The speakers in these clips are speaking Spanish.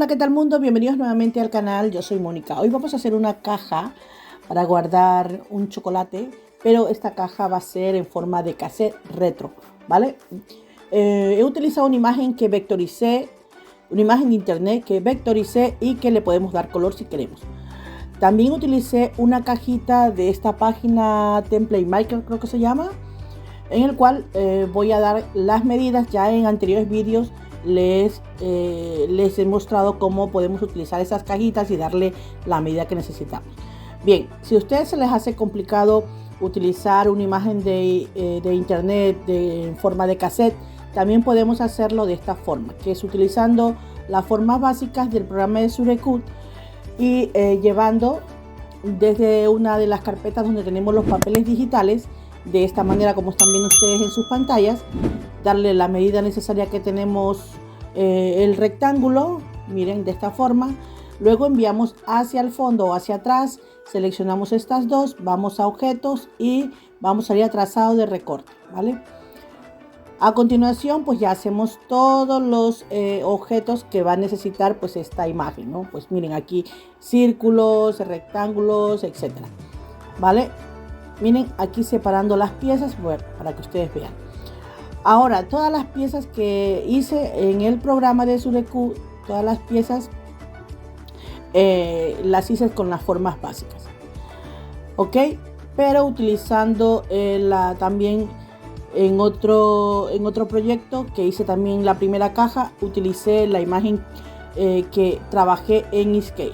¿qué tal mundo? Bienvenidos nuevamente al canal, yo soy Mónica. Hoy vamos a hacer una caja para guardar un chocolate, pero esta caja va a ser en forma de cassette retro, ¿vale? He utilizado una imagen que vectoricé, una imagen de internet que vectoricé y que le podemos dar color si queremos. También utilicé una cajita de esta página Template Maker, creo que se llama, en el cual voy a dar las medidas. Ya en anteriores vídeos les he mostrado cómo podemos utilizar esas cajitas y darle la medida que necesitamos. Bien, si a ustedes se les hace complicado utilizar una imagen de internet en forma de cassette, también podemos hacerlo de esta forma, que es utilizando las formas básicas del programa de Sudoku y llevando desde una de las carpetas donde tenemos los papeles digitales, de esta manera como están viendo ustedes en sus pantallas, darle la medida necesaria que tenemos el rectángulo, miren, de esta forma. Luego enviamos hacia el fondo o hacia atrás, seleccionamos estas dos, vamos a objetos y vamos a ir a trazado de recorte, ¿vale? A continuación, pues ya hacemos todos los objetos que va a necesitar pues esta imagen, ¿no? Pues miren, aquí círculos, rectángulos, etcétera, ¿vale? Miren, aquí separando las piezas, bueno, para que ustedes vean. Ahora, todas las piezas que hice en el programa de Sudoku, todas las piezas las hice con las formas básicas, ¿ok? Pero utilizando también en otro proyecto que hice también la primera caja, utilicé la imagen que trabajé en Inkscape.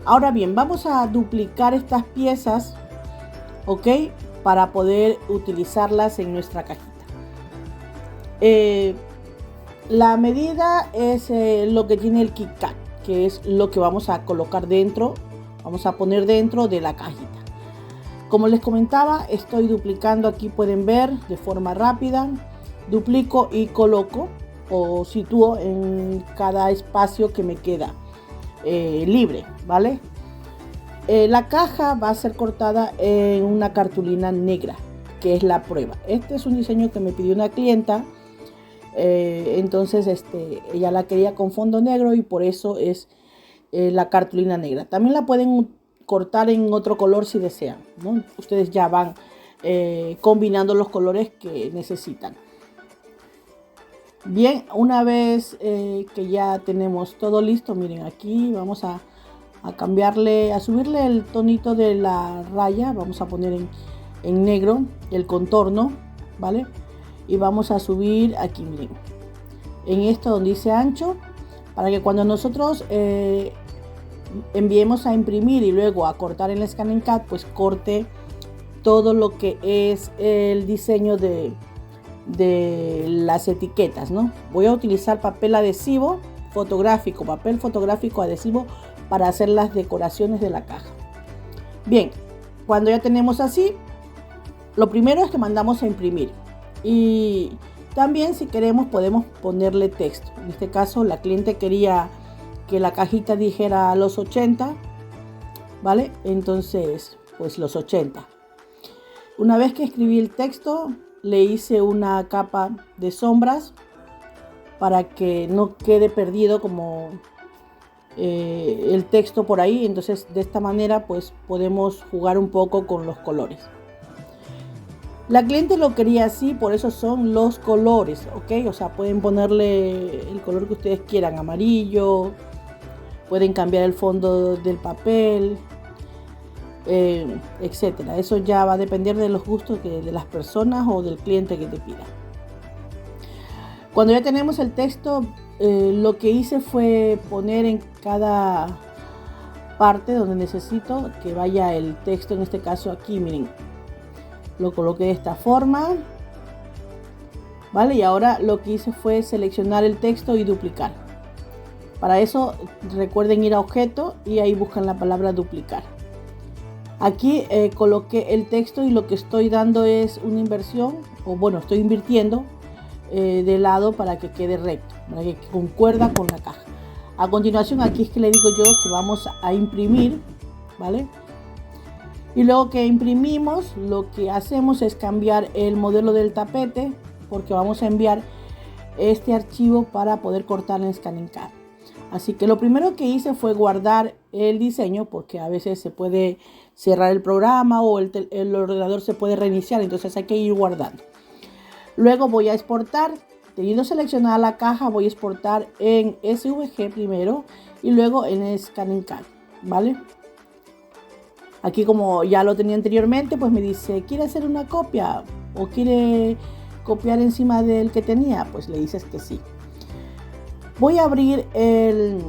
Ahora bien, vamos a duplicar estas piezas, ¿ok? Para poder utilizarlas en nuestra cajita. La medida es lo que tiene el KitKat, que es lo que vamos a colocar dentro, vamos a poner dentro de la cajita. Como les comentaba, estoy duplicando, aquí pueden ver de forma rápida, duplico y coloco o sitúo en cada espacio que me queda libre, ¿vale? La caja va a ser cortada en una cartulina negra, que es la prueba. Este es un diseño que me pidió una clienta. Entonces ella la quería con fondo negro y por eso es la cartulina negra. También la pueden cortar en otro color si desean, ¿no? Ustedes ya van combinando los colores que necesitan. Bien, una vez que ya tenemos todo listo, miren, aquí vamos a cambiarle, a subirle el tonito de la raya. Vamos a poner en negro el contorno, ¿vale? Y vamos a subir aquí, miren, en esto donde dice ancho, para que cuando nosotros enviemos a imprimir y luego a cortar en el Scan & Cut, pues corte todo lo que es el diseño de las etiquetas, ¿no? Voy a utilizar papel adhesivo fotográfico, papel fotográfico adhesivo para hacer las decoraciones de la caja. Bien, cuando ya tenemos así, lo primero es que mandamos a imprimir. Y también, si queremos, podemos ponerle texto. En este caso, la cliente quería que la cajita dijera los 80, ¿vale? Entonces, pues los 80. Una vez que escribí el texto, le hice una capa de sombras para que no quede perdido como el texto por ahí. Entonces, de esta manera, pues podemos jugar un poco con los colores. La cliente lo quería así, por eso son los colores, ¿ok? O sea, pueden ponerle el color que ustedes quieran, amarillo, pueden cambiar el fondo del papel, etcétera. Eso ya va a depender de los gustos de las personas o del cliente que te pida. Cuando ya tenemos el texto, lo que hice fue poner en cada parte donde necesito que vaya el texto. En este caso aquí, miren, lo coloqué de esta forma, ¿vale? Y ahora lo que hice fue seleccionar el texto y duplicar. Para eso recuerden ir a objeto y ahí buscan la palabra duplicar. Aquí coloqué el texto y lo que estoy dando es una inversión, o bueno, estoy invirtiendo de lado para que quede recto, para que concuerda con la caja. A continuación, aquí es que le digo yo que vamos a imprimir, ¿vale? Y luego que imprimimos, lo que hacemos es cambiar el modelo del tapete, porque vamos a enviar este archivo para poder cortar en Scan & Cut. Así que lo primero que hice fue guardar el diseño, porque a veces se puede cerrar el programa o el ordenador se puede reiniciar, entonces hay que ir guardando. Luego voy a exportar, teniendo seleccionada la caja, voy a exportar en SVG primero y luego en Scanning CAD, ¿vale? Aquí, como ya lo tenía anteriormente, pues me dice, ¿quiere hacer una copia o quiere copiar encima del que tenía? Pues le dices que sí. Voy a abrir el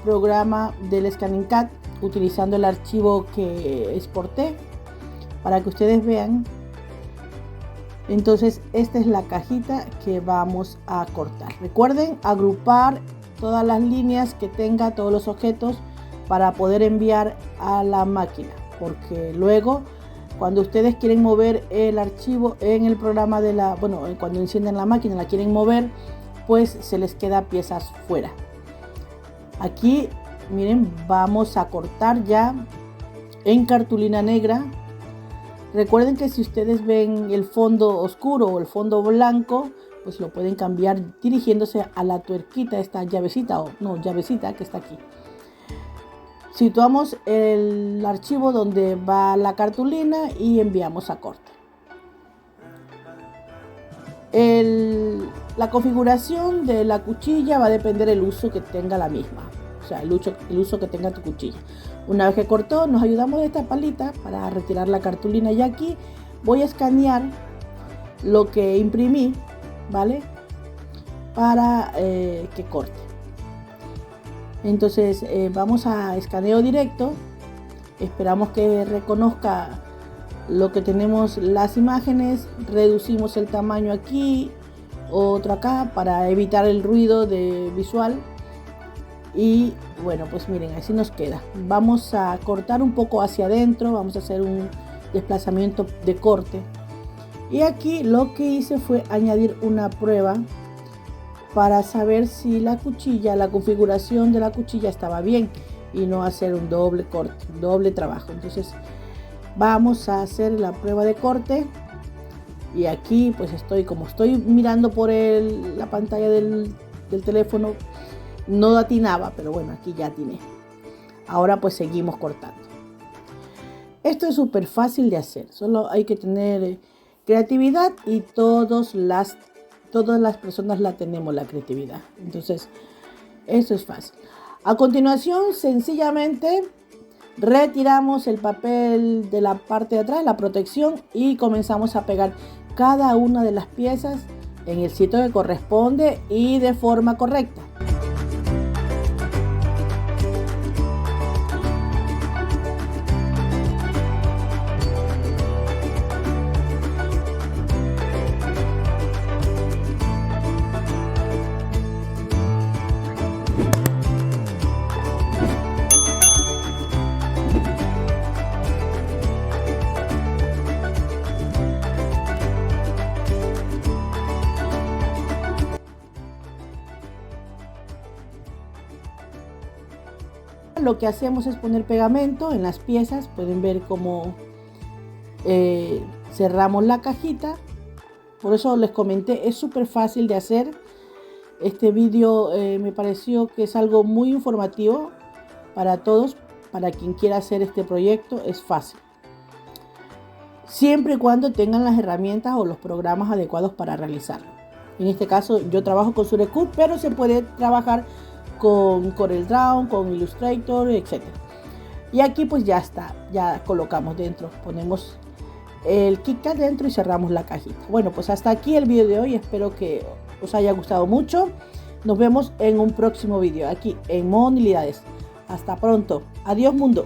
programa del Scanning CAD utilizando el archivo que exporté para que ustedes vean. Entonces esta es la cajita que vamos a cortar. Recuerden agrupar todas las líneas que tenga, todos los objetos, para poder enviar a la máquina, porque luego cuando ustedes quieren mover el archivo en el programa de la, bueno, cuando encienden la máquina, la quieren mover, pues se les queda piezas fuera. Aquí miren, vamos a cortar ya en cartulina negra. Recuerden que si ustedes ven el fondo oscuro o el fondo blanco, pues lo pueden cambiar dirigiéndose a la tuerquita, esta llavecita o no, llavecita que está aquí. Situamos el archivo donde va la cartulina y enviamos a corte. La configuración de la cuchilla va a depender del uso que tenga la misma, o sea, el uso que tenga tu cuchilla. Una vez que cortó, nos ayudamos de esta palita para retirar la cartulina, y aquí voy a escanear lo que imprimí, ¿vale? Para que corte. Entonces vamos a escaneo directo, esperamos que reconozca lo que tenemos, las imágenes, reducimos el tamaño aquí, otro acá para evitar el ruido visual. Y bueno, pues miren, así nos queda. Vamos a cortar un poco hacia adentro, vamos a hacer un desplazamiento de corte. Y aquí lo que hice fue añadir una prueba para saber si la cuchilla, la configuración de la cuchilla estaba bien y no hacer un doble corte, un doble trabajo. Entonces vamos a hacer la prueba de corte. Y aquí pues como estoy mirando por la pantalla del teléfono, no atinaba, pero bueno, aquí ya atiné. Ahora pues seguimos cortando. Esto es súper fácil de hacer, solo hay que tener creatividad, y todas las personas la tenemos, la creatividad. Entonces eso es fácil. A continuación, sencillamente retiramos el papel de la parte de atrás, la protección, y comenzamos a pegar cada una de las piezas en el sitio que corresponde y de forma correcta. Lo que hacemos es poner pegamento en las piezas. Pueden ver cómo cerramos la cajita. Por eso les comenté, es súper fácil de hacer. Este vídeo me pareció que es algo muy informativo para todos, para quien quiera hacer este proyecto. Es fácil, siempre y cuando tengan las herramientas o los programas adecuados para realizarlo. En este caso yo trabajo con SureCube, pero se puede trabajar con CorelDRAW, con Illustrator, etc. Y aquí pues ya está, ya colocamos dentro, ponemos el KitKat dentro y cerramos la cajita. Bueno, pues hasta aquí el video de hoy, espero que os haya gustado mucho. Nos vemos en un próximo video aquí en Monilidades. Hasta pronto, adiós mundo.